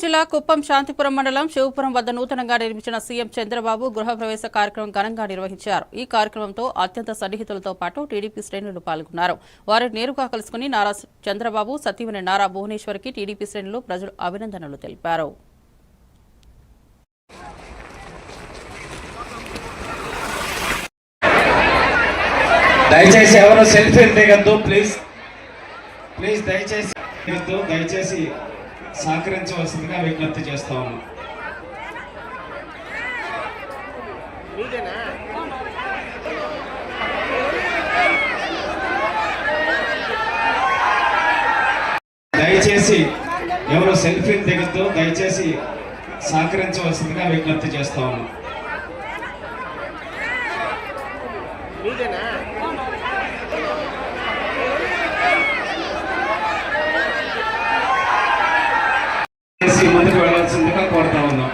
జిల్లా కుప్పం శాంతిపురం మండలం శివపురం వద్ద నూతనంగా నిర్మించిన సీఎం చంద్రబాబు గృహప్రవేశ కార్యక్రమం ఘనంగా నిర్వహించారు. ఈ కార్యక్రమంతో అత్యంత సన్నిహితులతో పాటు టీడీపీ శ్రేణులు పాల్గొన్నారు. వారిని నేరుగా కలుసుకుని నారా చంద్రబాబు సతీమణి నారా భువనేశ్వర్కి టీడీపీ శ్రేణులు ప్రజలు అభినందనలు తెలిపారు. దయచేసి ఎవరు సెల్ఫీ దిగద్దు, ప్లీజ్ దయచేసి సహకరించవలసిందిగా విజ్ఞప్తి చేస్తా ఉన్నాం. దయచేసి ఎవరు సెల్ఫీ దిగద్దు, దయచేసి సహకరించవలసిందిగా విజ్ఞప్తి చేస్తా ఉన్నాం. ముందుకు వెళ్ళాల్సిందిగా కోరుతా ఉన్నాం.